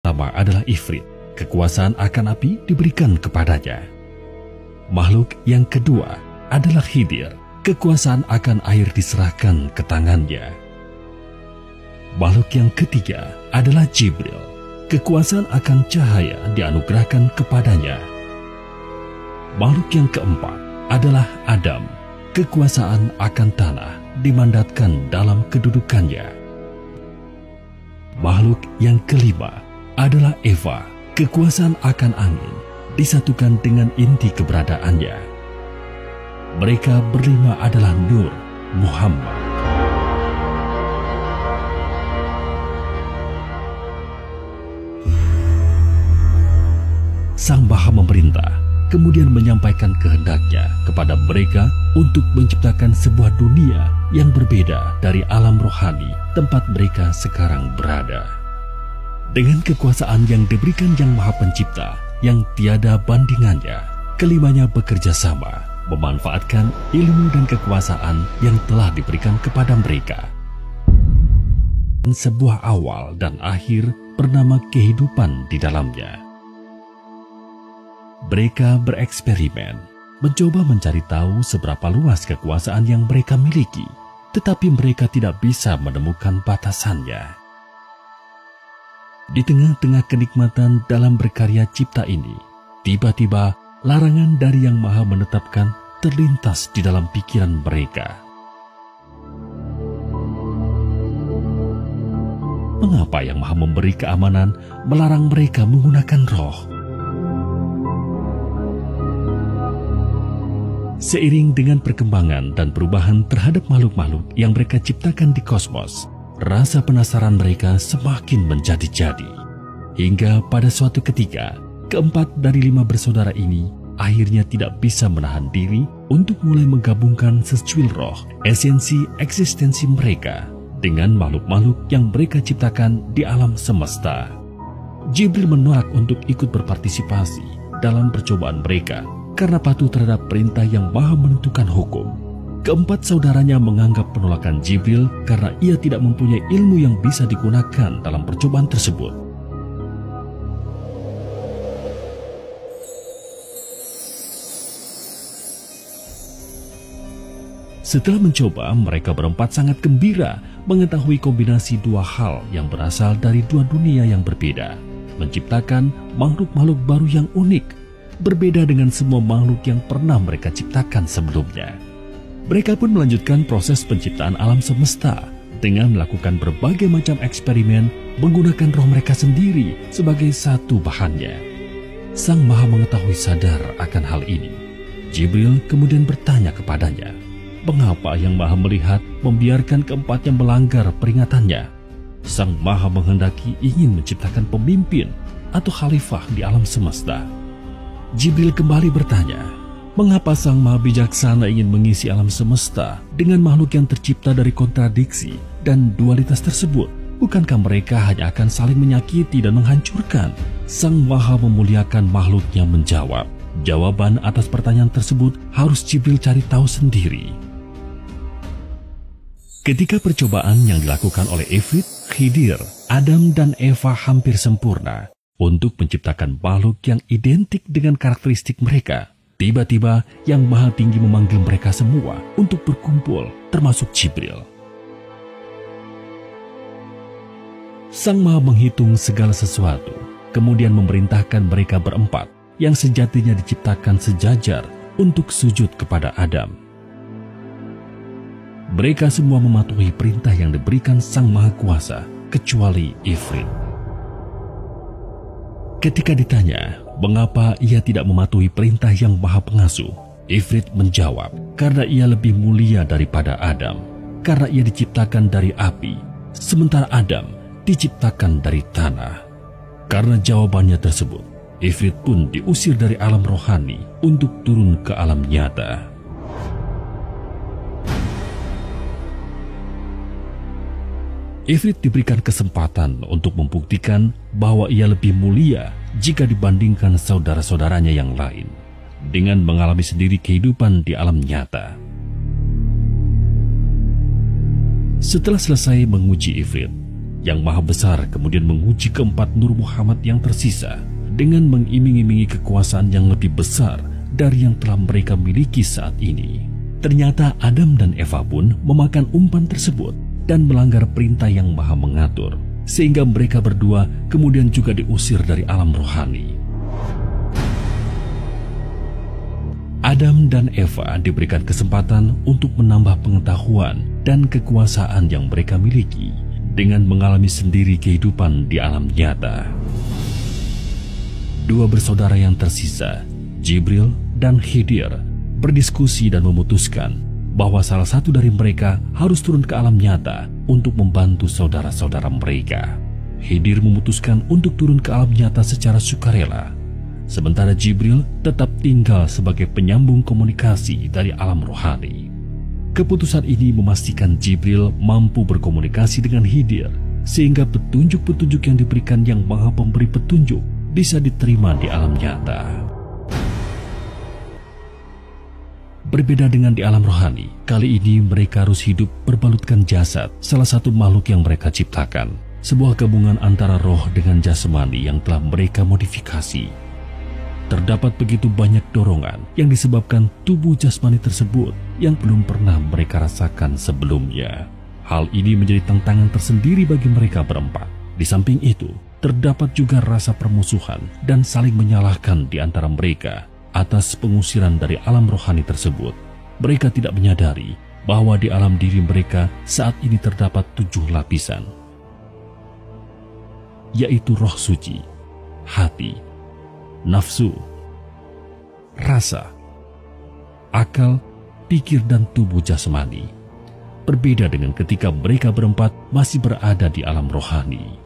pertama adalah Ifrit. Kekuasaan akan api diberikan kepadanya. Makhluk yang kedua adalah Khidir. Kekuasaan akan air diserahkan ke tangannya. Makhluk yang ketiga adalah Jibril. Kekuasaan akan cahaya dianugerahkan kepadanya. Makhluk yang keempat adalah Adam. Kekuasaan akan tanah dimandatkan dalam kedudukannya. Makhluk yang kelima adalah Eva. Kekuasaan akan angin disatukan dengan inti keberadaannya. Mereka berlima adalah Nur Muhammad. Sang Maha Memerintah kemudian menyampaikan kehendaknya kepada mereka untuk menciptakan sebuah dunia yang berbeda dari alam rohani tempat mereka sekarang berada. Dengan kekuasaan yang diberikan Yang Maha Pencipta yang tiada bandingannya, kelimanya bekerja sama memanfaatkan ilmu dan kekuasaan yang telah diberikan kepada mereka. Sebuah awal dan akhir bernama kehidupan di dalamnya. Mereka bereksperimen, mencoba mencari tahu seberapa luas kekuasaan yang mereka miliki, tetapi mereka tidak bisa menemukan batasannya. Di tengah-tengah kenikmatan dalam berkarya cipta ini, tiba-tiba larangan dari Yang Maha Menetapkan terlintas di dalam pikiran mereka. Mengapa Yang Maha Memberi Keamanan melarang mereka menggunakan roh? Seiring dengan perkembangan dan perubahan terhadap makhluk-makhluk yang mereka ciptakan di kosmos, rasa penasaran mereka semakin menjadi-jadi. Hingga pada suatu ketika, keempat dari 5 bersaudara ini akhirnya tidak bisa menahan diri untuk mulai menggabungkan secuil roh, esensi eksistensi mereka, dengan makhluk-makhluk yang mereka ciptakan di alam semesta. Jibril menolak untuk ikut berpartisipasi dalam percobaan mereka karena patuh terhadap perintah Yang Maha Menentukan hukum. Keempat saudaranya menganggap penolakan Jibril karena ia tidak mempunyai ilmu yang bisa digunakan dalam percobaan tersebut. Setelah mencoba, mereka berempat sangat gembira mengetahui kombinasi dua hal yang berasal dari dua dunia yang berbeda, menciptakan makhluk-makhluk baru yang unik, berbeda dengan semua makhluk yang pernah mereka ciptakan sebelumnya. Mereka pun melanjutkan proses penciptaan alam semesta dengan melakukan berbagai macam eksperimen menggunakan roh mereka sendiri sebagai satu bahannya. Sang Maha Mengetahui sadar akan hal ini. Jibril kemudian bertanya kepadanya, mengapa Yang Maha Melihat membiarkan keempatnya melanggar peringatannya? Sang Maha menghendaki ingin menciptakan pemimpin atau khalifah di alam semesta. Jibril kembali bertanya, mengapa Sang Maha Bijaksana ingin mengisi alam semesta dengan makhluk yang tercipta dari kontradiksi dan dualitas tersebut? Bukankah mereka hanya akan saling menyakiti dan menghancurkan? Sang Maha Memuliakan makhluknya menjawab, jawaban atas pertanyaan tersebut harus Jibril cari tahu sendiri. Ketika percobaan yang dilakukan oleh Ifrit, Khidir, Adam, dan Eva hampir sempurna untuk menciptakan makhluk yang identik dengan karakteristik mereka, tiba-tiba Yang Maha Tinggi memanggil mereka semua untuk berkumpul, termasuk Jibril. Sang Maha menghitung segala sesuatu, kemudian memerintahkan mereka berempat yang sejatinya diciptakan sejajar untuk sujud kepada Adam. Mereka semua mematuhi perintah yang diberikan Sang Maha Kuasa, kecuali Ifrit. Ketika ditanya mengapa ia tidak mematuhi perintah Yang Maha Pengasuh, Ifrit menjawab, karena ia lebih mulia daripada Adam, karena ia diciptakan dari api, sementara Adam diciptakan dari tanah. Karena jawabannya tersebut, Ifrit pun diusir dari alam rohani untuk turun ke alam nyata. Ifrit diberikan kesempatan untuk membuktikan bahwa ia lebih mulia jika dibandingkan saudara-saudaranya yang lain, dengan mengalami sendiri kehidupan di alam nyata. Setelah selesai menguji Ifrit, Yang Maha Besar kemudian menguji keempat Nur Muhammad yang tersisa dengan mengiming-imingi kekuasaan yang lebih besar dari yang telah mereka miliki saat ini. Ternyata Adam dan Eva pun memakan umpan tersebut dan melanggar perintah yang Maha mengatur, sehingga mereka berdua kemudian juga diusir dari alam rohani. Adam dan Eva diberikan kesempatan untuk menambah pengetahuan dan kekuasaan yang mereka miliki dengan mengalami sendiri kehidupan di alam nyata. Dua bersaudara yang tersisa, Jibril dan Khidir, berdiskusi dan memutuskan bahwa salah satu dari mereka harus turun ke alam nyata untuk membantu saudara-saudara mereka. Khidir memutuskan untuk turun ke alam nyata secara sukarela, sementara Jibril tetap tinggal sebagai penyambung komunikasi dari alam rohani. Keputusan ini memastikan Jibril mampu berkomunikasi dengan Khidir, sehingga petunjuk-petunjuk yang diberikan Yang Maha Pemberi Petunjuk bisa diterima di alam nyata. Berbeda dengan di alam rohani, kali ini mereka harus hidup berbalutkan jasad, salah satu makhluk yang mereka ciptakan, sebuah gabungan antara roh dengan jasmani yang telah mereka modifikasi. Terdapat begitu banyak dorongan yang disebabkan tubuh jasmani tersebut yang belum pernah mereka rasakan sebelumnya. Hal ini menjadi tantangan tersendiri bagi mereka berempat. Di samping itu, terdapat juga rasa permusuhan dan saling menyalahkan di antara mereka atas pengusiran dari alam rohani tersebut. Mereka tidak menyadari bahwa di alam diri mereka saat ini terdapat 7 lapisan, yaitu roh suci, hati, nafsu, rasa, akal, pikir, dan tubuh jasmani. Berbeda dengan ketika mereka berempat masih berada di alam rohani.